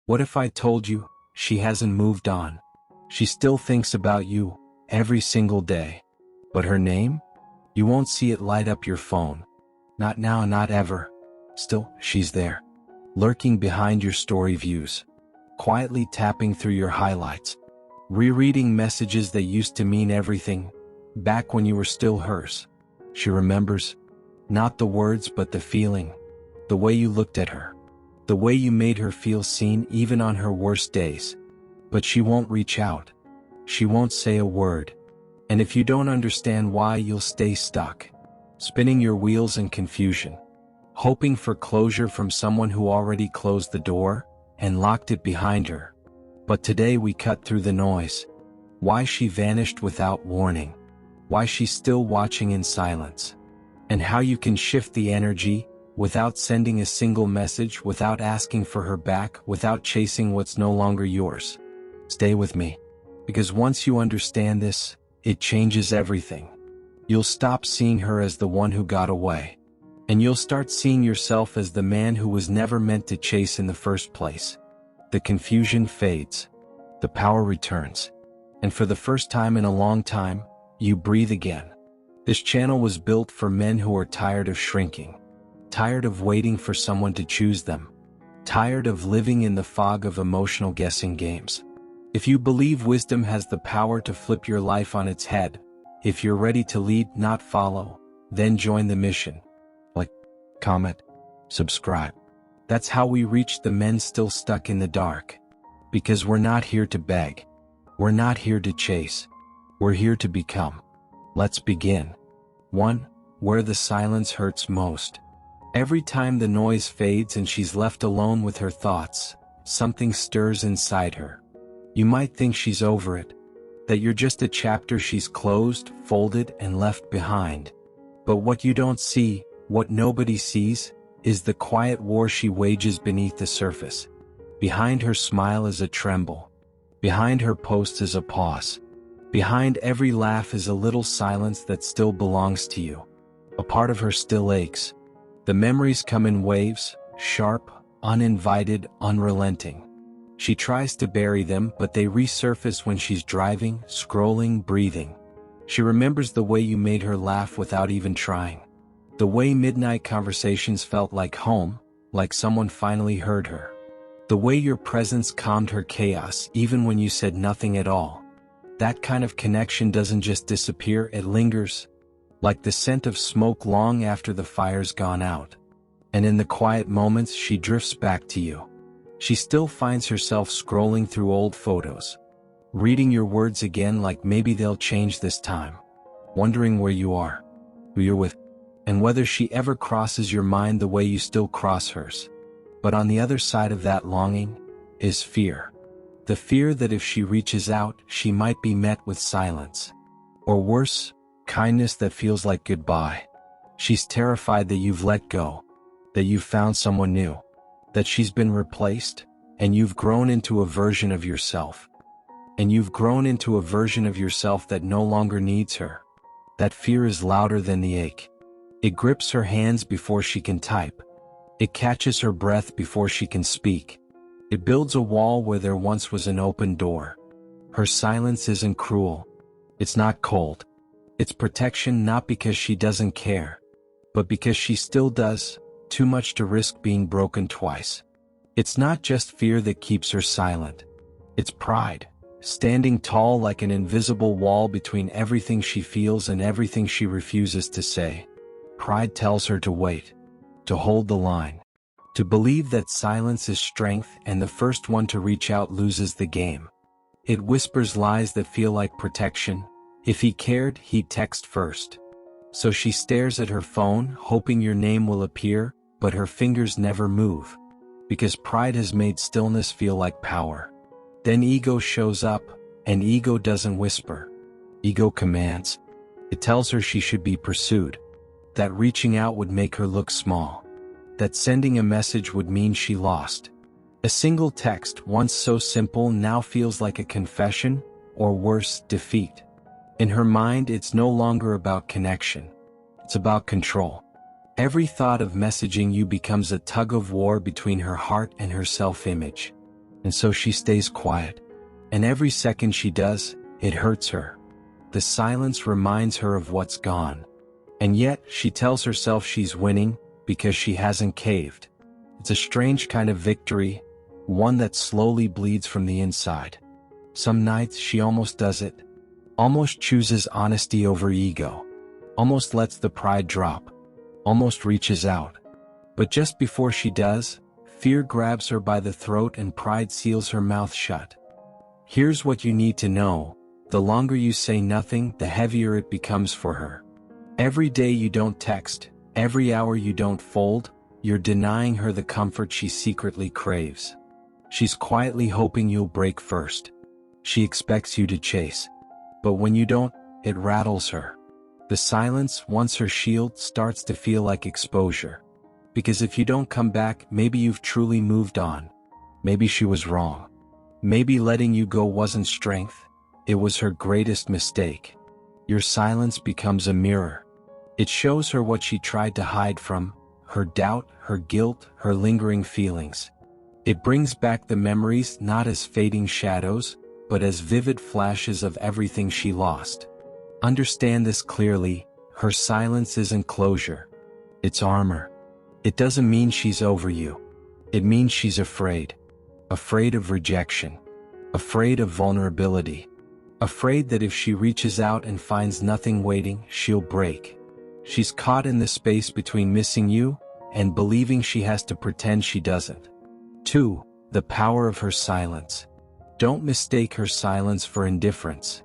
What if I told you she hasn't moved on? She still thinks about you every single day. But her name? You won't see it light up your phone. Not now, not ever. Still, she's there, lurking behind your story views, quietly tapping through your highlights, rereading messages that used to mean everything back when you were still hers. She remembers, not the words but the feeling, the way you looked at her, the way you made her feel seen even on her worst days. But she won't reach out. She won't say a word. And if you don't understand why, you'll stay stuck, spinning your wheels in confusion, hoping for closure from someone who already closed the door and locked it behind her. But today we cut through the noise. Why she vanished without warning. Why she's still watching in silence. And how you can shift the energy without sending a single message, without asking for her back, without chasing what's no longer yours. Stay with me. Because once you understand this, it changes everything. You'll stop seeing her as the one who got away. And you'll start seeing yourself as the man who was never meant to chase in the first place. The confusion fades. The power returns. And for the first time in a long time, you breathe again. This channel was built for men who are tired of shrinking. Tired of waiting for someone to choose them. Tired of living in the fog of emotional guessing games. If you believe wisdom has the power to flip your life on its head, if you're ready to lead, not follow, then join the mission. Like, comment, subscribe. That's how we reach the men still stuck in the dark. Because we're not here to beg. We're not here to chase. We're here to become. Let's begin. 1. Where the silence hurts most. Every time the noise fades and she's left alone with her thoughts, something stirs inside her. You might think she's over it, that you're just a chapter she's closed, folded, and left behind. But what you don't see, what nobody sees, is the quiet war she wages beneath the surface. Behind her smile is a tremble. Behind her post is a pause. Behind every laugh is a little silence that still belongs to you. A part of her still aches. The memories come in waves, sharp, uninvited, unrelenting. She tries to bury them, but they resurface when she's driving, scrolling, breathing. She remembers the way you made her laugh without even trying. The way midnight conversations felt like home, like someone finally heard her. The way your presence calmed her chaos even when you said nothing at all. That kind of connection doesn't just disappear, it lingers, like the scent of smoke long after the fire's gone out. And in the quiet moments, she drifts back to you. She still finds herself scrolling through old photos, reading your words again like maybe they'll change this time, wondering where you are, who you're with, and whether she ever crosses your mind the way you still cross hers. But on the other side of that longing is fear. The fear that if she reaches out, she might be met with silence. Or worse, kindness that feels like goodbye. She's terrified that you've let go, that you've found someone new, that she's been replaced, and you've grown into a version of yourself. And you've grown into a version of yourself that no longer needs her. That fear is louder than the ache. It grips her hands before she can type. It catches her breath before she can speak. It builds a wall where there once was an open door. Her silence isn't cruel. It's not cold. It's protection, not because she doesn't care, but because she still does, too much to risk being broken twice. It's not just fear that keeps her silent. It's pride, standing tall like an invisible wall between everything she feels and everything she refuses to say. Pride tells her to wait, to hold the line, to believe that silence is strength and the first one to reach out loses the game. It whispers lies that feel like protection. If he cared, he'd text first. So she stares at her phone, hoping your name will appear, but her fingers never move. Because pride has made stillness feel like power. Then ego shows up, and ego doesn't whisper. Ego commands. It tells her she should be pursued. That reaching out would make her look small. That sending a message would mean she lost. A single text, once so simple, now feels like a confession, or worse, defeat. In her mind, it's no longer about connection. It's about control. Every thought of messaging you becomes a tug of war between her heart and her self-image. And so she stays quiet. And every second she does, it hurts her. The silence reminds her of what's gone. And yet, she tells herself she's winning because she hasn't caved. It's a strange kind of victory, one that slowly bleeds from the inside. Some nights she almost does it, almost chooses honesty over ego, almost lets the pride drop, almost reaches out. But just before she does, fear grabs her by the throat and pride seals her mouth shut. Here's what you need to know: the longer you say nothing, the heavier it becomes for her. Every day you don't text, every hour you don't fold, you're denying her the comfort she secretly craves. She's quietly hoping you'll break first. She expects you to chase. But when you don't, it rattles her. The silence, once her shield, starts to feel like exposure. Because if you don't come back, maybe you've truly moved on. Maybe she was wrong. Maybe letting you go wasn't strength, it was her greatest mistake. Your silence becomes a mirror. It shows her what she tried to hide from, her doubt, her guilt, her lingering feelings. It brings back the memories not as fading shadows, but as vivid flashes of everything she lost. Understand this clearly: her silence isn't closure. It's armor. It doesn't mean she's over you. It means she's afraid. Afraid of rejection. Afraid of vulnerability. Afraid that if she reaches out and finds nothing waiting, she'll break. She's caught in the space between missing you and believing she has to pretend she doesn't. 2. The power of her silence. Don't mistake her silence for indifference.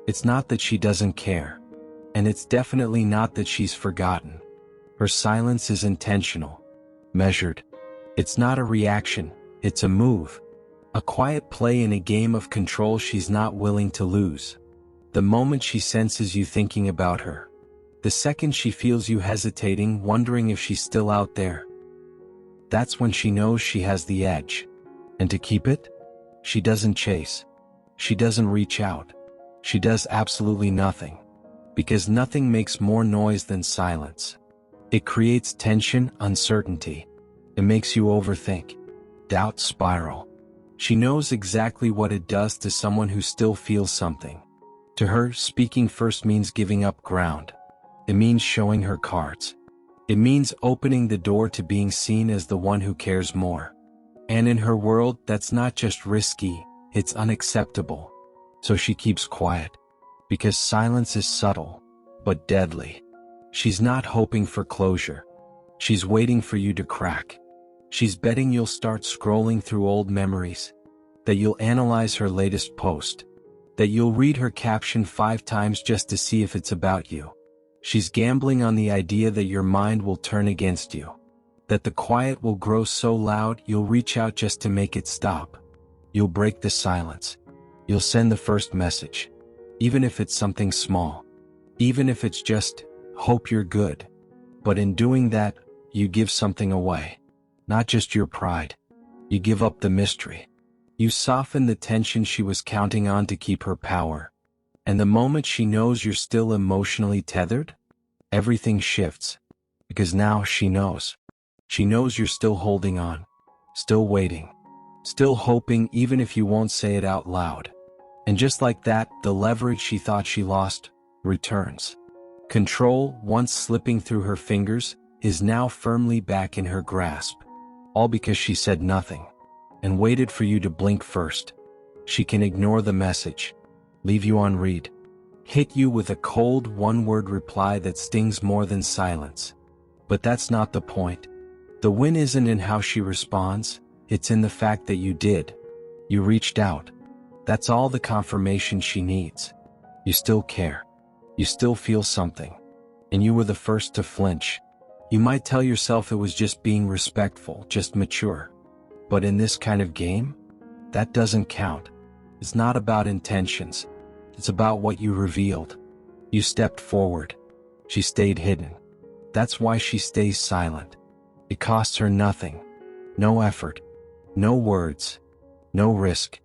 It's not that she doesn't care. And it's definitely not that she's forgotten. Her silence is intentional. Measured. It's not a reaction, it's a move. A quiet play in a game of control she's not willing to lose. The moment she senses you thinking about her. The second she feels you hesitating, wondering if she's still out there. That's when she knows she has the edge. And to keep it, she doesn't chase. She doesn't reach out. She does absolutely nothing. Because nothing makes more noise than silence. It creates tension, uncertainty. It makes you overthink. Doubt spiral. She knows exactly what it does to someone who still feels something. To her, speaking first means giving up ground. It means showing her cards. It means opening the door to being seen as the one who cares more. And in her world, that's not just risky, it's unacceptable. So she keeps quiet. Because silence is subtle, but deadly. She's not hoping for closure. She's waiting for you to crack. She's betting you'll start scrolling through old memories. That you'll analyze her latest post. That you'll read her caption 5 times just to see if it's about you. She's gambling on the idea that your mind will turn against you. That the quiet will grow so loud you'll reach out just to make it stop. You'll break the silence. You'll send the first message. Even if it's something small. Even if it's just, hope you're good. But in doing that, you give something away. Not just your pride. You give up the mystery. You soften the tension she was counting on to keep her power. And the moment she knows you're still emotionally tethered, everything shifts. Because now she knows. She knows you're still holding on. Still waiting. Still hoping, even if you won't say it out loud. And just like that, the leverage she thought she lost returns. Control, once slipping through her fingers, is now firmly back in her grasp. All because she said nothing. And waited for you to blink first. She can ignore the message. Leave you on read. Hit you with a cold one-word reply that stings more than silence. But that's not the point. The win isn't in how she responds, it's in the fact that you did. You reached out. That's all the confirmation she needs. You still care. You still feel something. And you were the first to flinch. You might tell yourself it was just being respectful, just mature. But in this kind of game, that doesn't count. It's not about intentions. It's about what you revealed. You stepped forward. She stayed hidden. That's why she stays silent. It costs her nothing. No effort. No words. No risk.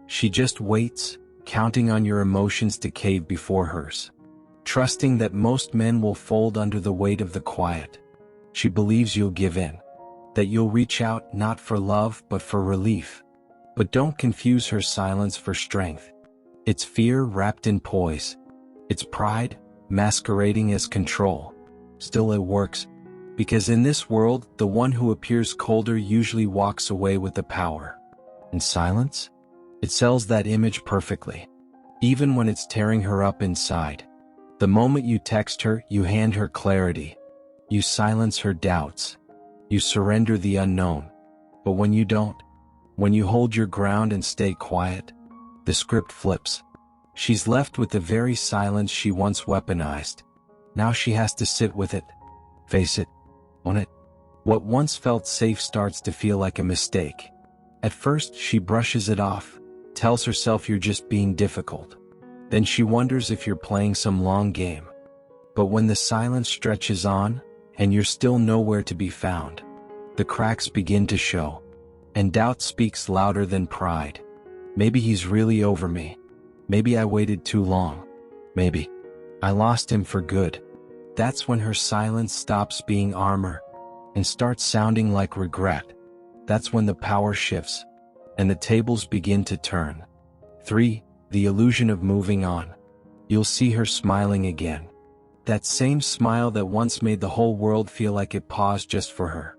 She just waits, counting on your emotions to cave before hers. Trusting that most men will fold under the weight of the quiet. She believes you'll give in. That you'll reach out not for love but for relief. But don't confuse her silence for strength. It's fear wrapped in poise. It's pride masquerading as control. Still it works, because in this world, the one who appears colder usually walks away with the power. And silence? It sells that image perfectly, even when it's tearing her up inside. The moment you text her, you hand her clarity. You silence her doubts. You surrender the unknown. But when you don't, when you hold your ground and stay quiet, the script flips. She's left with the very silence she once weaponized. Now she has to sit with it, face it, own it. What once felt safe starts to feel like a mistake. At first, she brushes it off, tells herself you're just being difficult. Then she wonders if you're playing some long game. But when the silence stretches on, and you're still nowhere to be found, the cracks begin to show. And doubt speaks louder than pride. Maybe he's really over me. Maybe I waited too long. Maybe I lost him for good. That's when her silence stops being armor and starts sounding like regret. That's when the power shifts and the tables begin to turn. 3. The illusion of moving on. You'll see her smiling again. That same smile that once made the whole world feel like it paused just for her.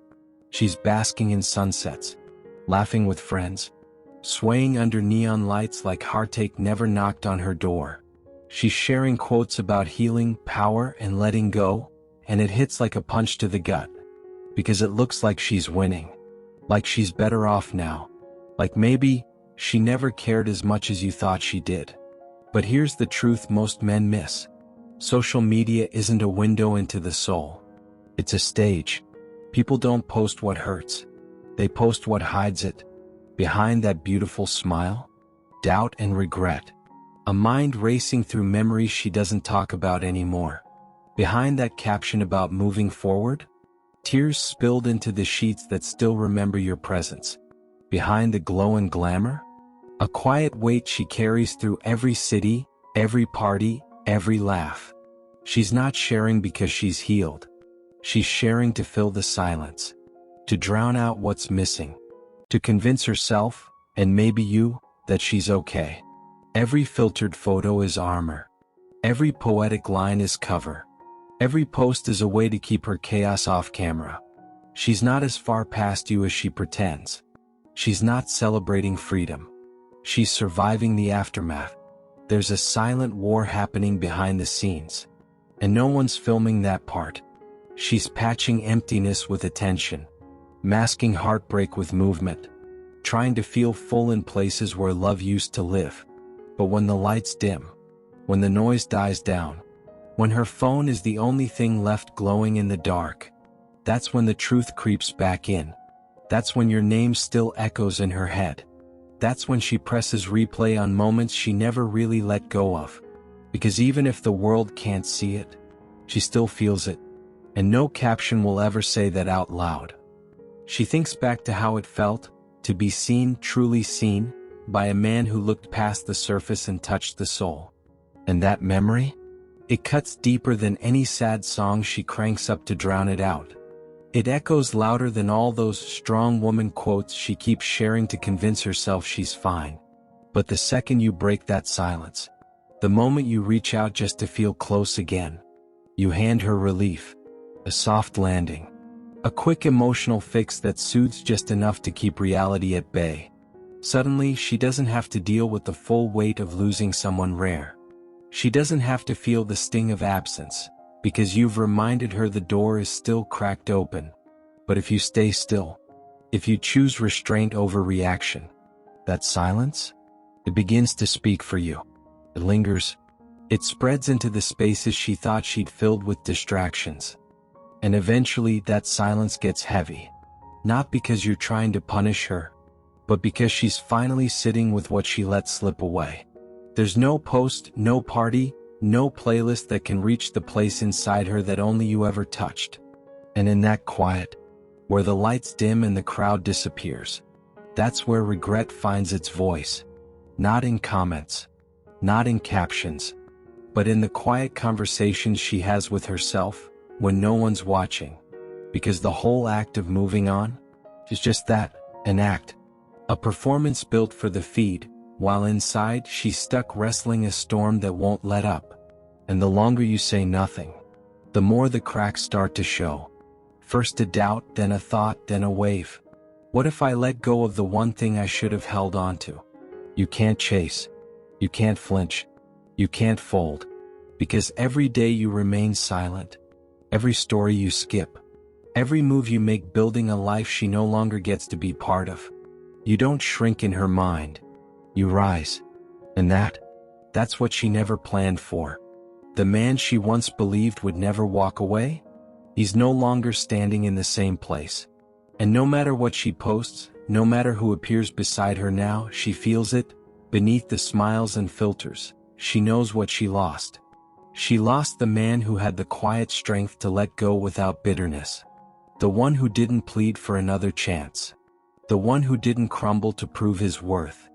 She's basking in sunsets, laughing with friends, swaying under neon lights like heartache never knocked on her door. She's sharing quotes about healing, power, and letting go, and it hits like a punch to the gut. Because it looks like she's winning. Like she's better off now. Like maybe she never cared as much as you thought she did. But here's the truth most men miss. Social media isn't a window into the soul. It's a stage. People don't post what hurts. They post what hides it. Behind that beautiful smile, doubt and regret. A mind racing through memories she doesn't talk about anymore. Behind that caption about moving forward, tears spilled into the sheets that still remember your presence. Behind the glow and glamour, a quiet weight she carries through every city, every party, every laugh. She's not sharing because she's healed. She's sharing to fill the silence, to drown out what's missing. To convince herself, and maybe you, that she's okay. Every filtered photo is armor. Every poetic line is cover. Every post is a way to keep her chaos off camera. She's not as far past you as she pretends. She's not celebrating freedom. She's surviving the aftermath. There's a silent war happening behind the scenes. And no one's filming that part. She's patching emptiness with attention. Masking heartbreak with movement, trying to feel full in places where love used to live. But when the lights dim, when the noise dies down, when her phone is the only thing left glowing in the dark, that's when the truth creeps back in. That's when your name still echoes in her head. That's when she presses replay on moments she never really let go of. Because even if the world can't see it, she still feels it. And no caption will ever say that out loud. She thinks back to how it felt, to be seen, truly seen, by a man who looked past the surface and touched the soul. And that memory? It cuts deeper than any sad song she cranks up to drown it out. It echoes louder than all those strong woman quotes she keeps sharing to convince herself she's fine. But the second you break that silence, the moment you reach out just to feel close again, you hand her relief, a soft landing. A quick emotional fix that soothes just enough to keep reality at bay. Suddenly, she doesn't have to deal with the full weight of losing someone rare. She doesn't have to feel the sting of absence, because you've reminded her the door is still cracked open. But if you stay still, if you choose restraint over reaction, that silence, it begins to speak for you. It lingers. It spreads into the spaces she thought she'd filled with distractions. And eventually that silence gets heavy. Not because you're trying to punish her, but because she's finally sitting with what she let slip away. There's no post, no party, no playlist that can reach the place inside her that only you ever touched. And in that quiet, where the lights dim and the crowd disappears, that's where regret finds its voice. Not in comments, not in captions, but in the quiet conversations she has with herself, when no one's watching. Because the whole act of moving on is just that, an act. A performance built for the feed, while inside she's stuck wrestling a storm that won't let up. And the longer you say nothing, the more the cracks start to show. First a doubt, then a thought, then a wave. What if I let go of the one thing I should have held on to? You can't chase. You can't flinch. You can't fold. Because every day you remain silent. Every story you skip. Every move you make building a life she no longer gets to be part of. You don't shrink in her mind. You rise. And that's what she never planned for. The man she once believed would never walk away? He's no longer standing in the same place. And no matter what she posts, no matter who appears beside her now, she feels it. Beneath the smiles and filters, she knows what she lost. She lost the man who had the quiet strength to let go without bitterness. The one who didn't plead for another chance. The one who didn't crumble to prove his worth.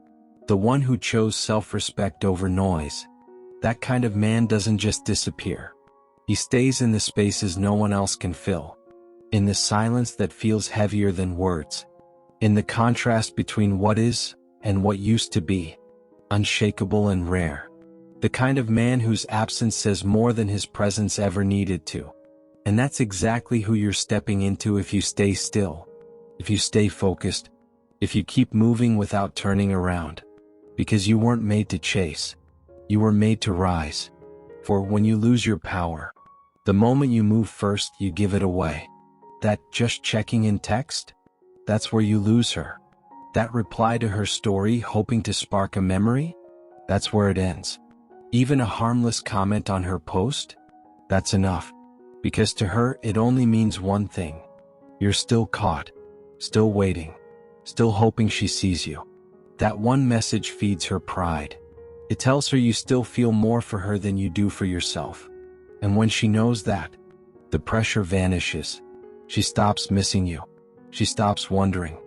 The one who chose self-respect over noise. That kind of man doesn't just disappear. He stays in the spaces no one else can fill. In the silence that feels heavier than words. In the contrast between what is and what used to be. Unshakable and rare. The kind of man whose absence says more than his presence ever needed to. And that's exactly who you're stepping into if you stay still. If you stay focused. If you keep moving without turning around. Because you weren't made to chase. You were made to rise. For when you lose your power, the moment you move first, you give it away. That just checking in text? That's where you lose her. That reply to her story hoping to spark a memory? That's where it ends. Even a harmless comment on her post? That's enough. Because to her it only means one thing. You're still caught. Still waiting. Still hoping she sees you. That one message feeds her pride. It tells her you still feel more for her than you do for yourself. And when she knows that, the pressure vanishes. She stops missing you. She stops wondering.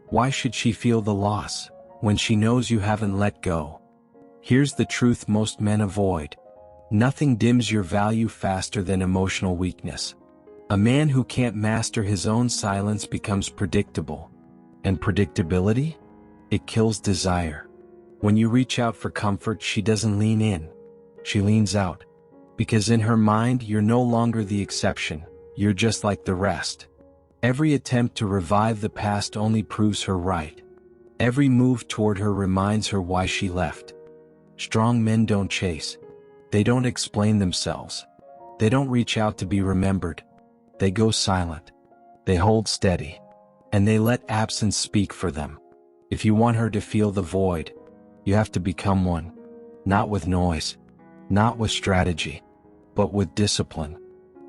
Why should she feel the loss when she knows you haven't let go? Here's the truth most men avoid. Nothing dims your value faster than emotional weakness. A man who can't master his own silence becomes predictable. And predictability? It kills desire. When you reach out for comfort, she doesn't lean in. She leans out. Because in her mind, you're no longer the exception. You're just like the rest. Every attempt to revive the past only proves her right. Every move toward her reminds her why she left. Strong men don't chase. They don't explain themselves. They don't reach out to be remembered. They go silent. They hold steady. And they let absence speak for them. If you want her to feel the void, you have to become one. Not with noise. Not with strategy. But with discipline.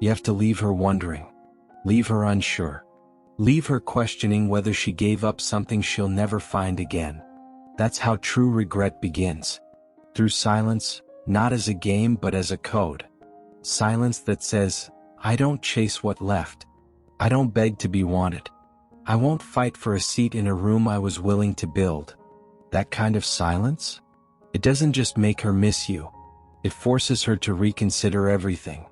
You have to leave her wondering. Leave her unsure. Leave her questioning whether she gave up something she'll never find again. That's how true regret begins. Through silence, not as a game but as a code. Silence that says, I don't chase what left. I don't beg to be wanted. I won't fight for a seat in a room I was willing to build. That kind of silence? It doesn't just make her miss you. It forces her to reconsider everything.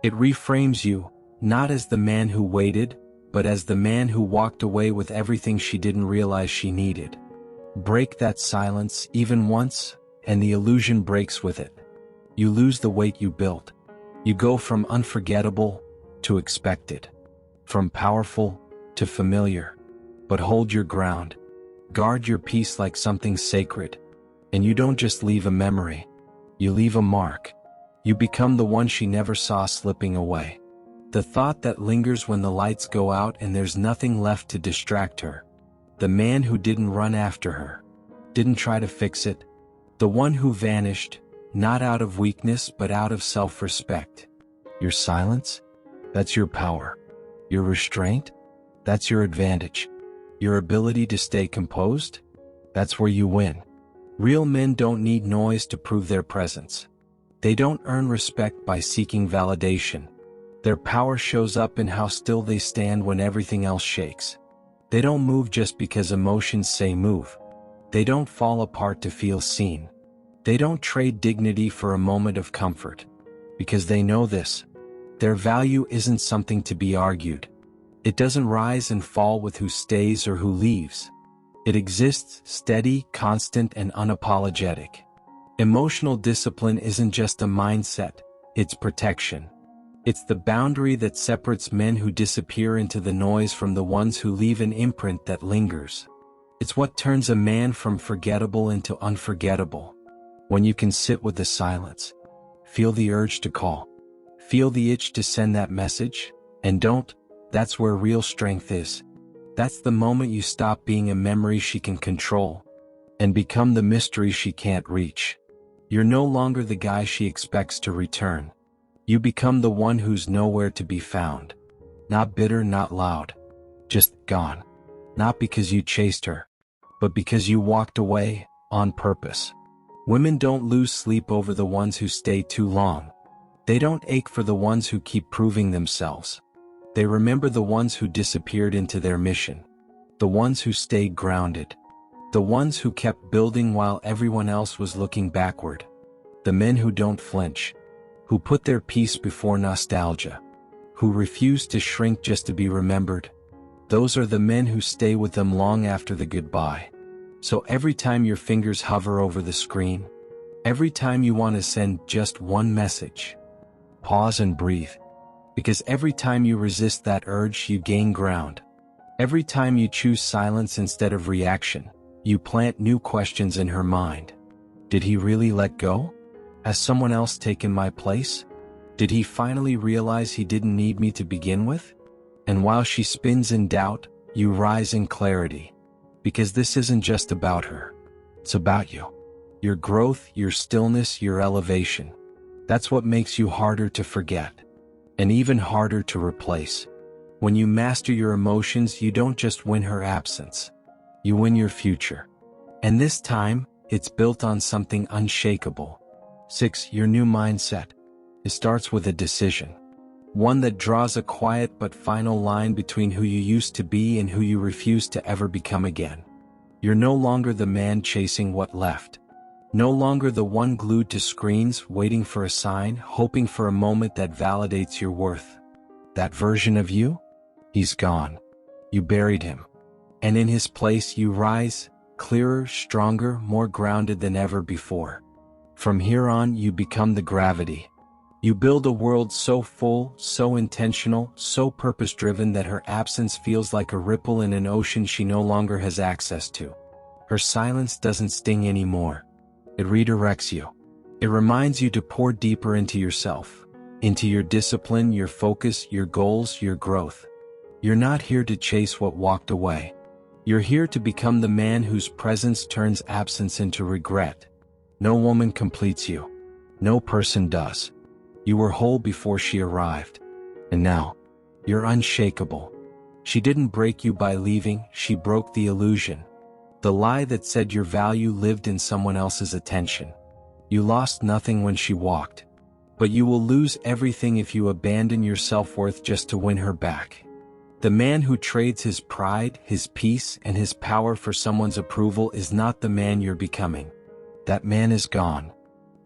It reframes you, not as the man who waited, but as the man who walked away with everything she didn't realize she needed. Break that silence even once, and the illusion breaks with it. You lose the weight you built. You go from unforgettable to expected. From powerful to familiar. But hold your ground. Guard your peace like something sacred. And you don't just leave a memory. You leave a mark. You become the one she never saw slipping away. The thought that lingers when the lights go out and there's nothing left to distract her. The man who didn't run after her. Didn't try to fix it. The one who vanished, not out of weakness but out of self-respect. Your silence? That's your power. Your restraint? That's your advantage. Your ability to stay composed? That's where you win. Real men don't need noise to prove their presence. They don't earn respect by seeking validation. Their power shows up in how still they stand when everything else shakes. They don't move just because emotions say move. They don't fall apart to feel seen. They don't trade dignity for a moment of comfort. Because they know this. Their value isn't something to be argued. It doesn't rise and fall with who stays or who leaves. It exists, steady, constant, and unapologetic. Emotional discipline isn't just a mindset, it's protection. It's the boundary that separates men who disappear into the noise from the ones who leave an imprint that lingers. It's what turns a man from forgettable into unforgettable. When you can sit with the silence, feel the urge to call, feel the itch to send that message, and don't, that's where real strength is. That's the moment you stop being a memory she can control and become the mystery she can't reach. You're no longer the guy she expects to return. You become the one who's nowhere to be found. Not bitter, not loud. Just gone. Not because you chased her, but because you walked away, on purpose. Women don't lose sleep over the ones who stay too long. They don't ache for the ones who keep proving themselves. They remember the ones who disappeared into their mission. The ones who stayed grounded. The ones who kept building while everyone else was looking backward. The men who don't flinch. Who put their peace before nostalgia. Who refuse to shrink just to be remembered. Those are the men who stay with them long after the goodbye. So every time your fingers hover over the screen, every time you want to send just one message, pause and breathe. Because every time you resist that urge, you gain ground. Every time you choose silence instead of reaction, you plant new questions in her mind. Did he really let go? Has someone else taken my place? Did he finally realize he didn't need me to begin with? And while she spins in doubt, you rise in clarity. Because this isn't just about her. It's about you. Your growth, your stillness, your elevation. That's what makes you harder to forget. And even harder to replace. When you master your emotions, you don't just win her absence. You win your future. And this time, it's built on something unshakable. 6. Your new mindset. It starts with a decision. One that draws a quiet but final line between who you used to be and who you refuse to ever become again. You're no longer the man chasing what left. No longer the one glued to screens, waiting for a sign, hoping for a moment that validates your worth. That version of you? He's gone. You buried him. And in his place you rise, clearer, stronger, more grounded than ever before. From here on, you become the gravity. You build a world so full, so intentional, so purpose-driven that her absence feels like a ripple in an ocean she no longer has access to. Her silence doesn't sting anymore. It redirects you. It reminds you to pour deeper into yourself, into your discipline, your focus, your goals, your growth. You're not here to chase what walked away. You're here to become the man whose presence turns absence into regret. No woman completes you. No person does. You were whole before she arrived. And now, you're unshakable. She didn't break you by leaving, she broke the illusion. The lie that said your value lived in someone else's attention. You lost nothing when she walked. But you will lose everything if you abandon your self-worth just to win her back. The man who trades his pride, his peace, and his power for someone's approval is not the man you're becoming. That man is gone.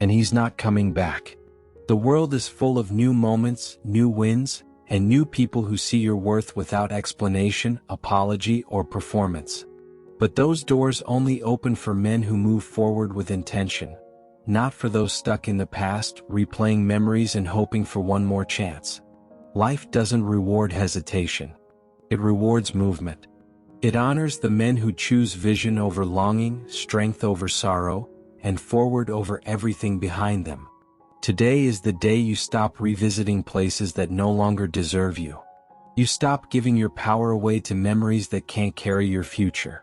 And he's not coming back. The world is full of new moments, new wins, and new people who see your worth without explanation, apology, or performance. But those doors only open for men who move forward with intention, not for those stuck in the past, replaying memories and hoping for one more chance. Life doesn't reward hesitation. It rewards movement. It honors the men who choose vision over longing, strength over sorrow, and forward over everything behind them. Today is the day you stop revisiting places that no longer deserve you. You stop giving your power away to memories that can't carry your future.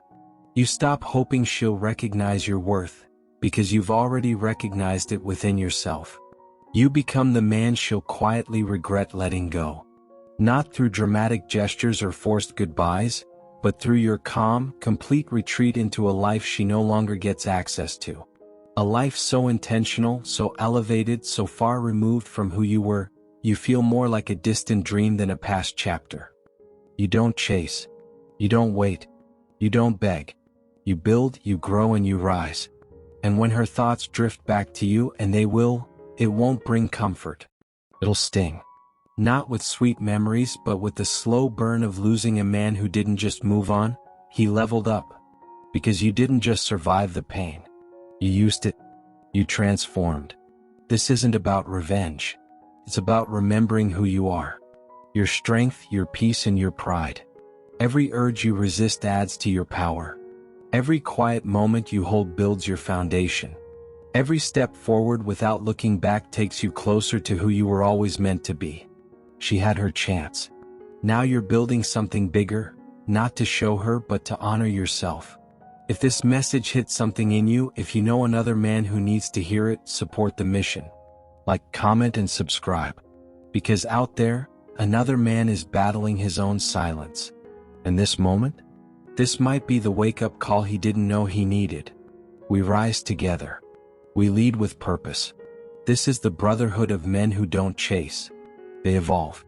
You stop hoping she'll recognize your worth, because you've already recognized it within yourself. You become the man she'll quietly regret letting go. Not through dramatic gestures or forced goodbyes, but through your calm, complete retreat into a life she no longer gets access to. A life so intentional, so elevated, so far removed from who you were, you feel more like a distant dream than a past chapter. You don't chase. You don't wait. You don't beg. You build, you grow, and you rise. And when her thoughts drift back to you, and they will, it won't bring comfort. It'll sting. Not with sweet memories, but with the slow burn of losing a man who didn't just move on, he leveled up. Because you didn't just survive the pain. You used it. You transformed. This isn't about revenge. It's about remembering who you are. Your strength, your peace, and your pride. Every urge you resist adds to your power. Every quiet moment you hold builds your foundation. Every step forward without looking back takes you closer to who you were always meant to be. She had her chance. Now you're building something bigger, not to show her but to honor yourself. If this message hits something in you, if you know another man who needs to hear it, support the mission. Like, comment, and subscribe. Because out there, another man is battling his own silence. And this moment? This might be the wake-up call he didn't know he needed. We rise together. We lead with purpose. This is the brotherhood of men who don't chase. They evolve.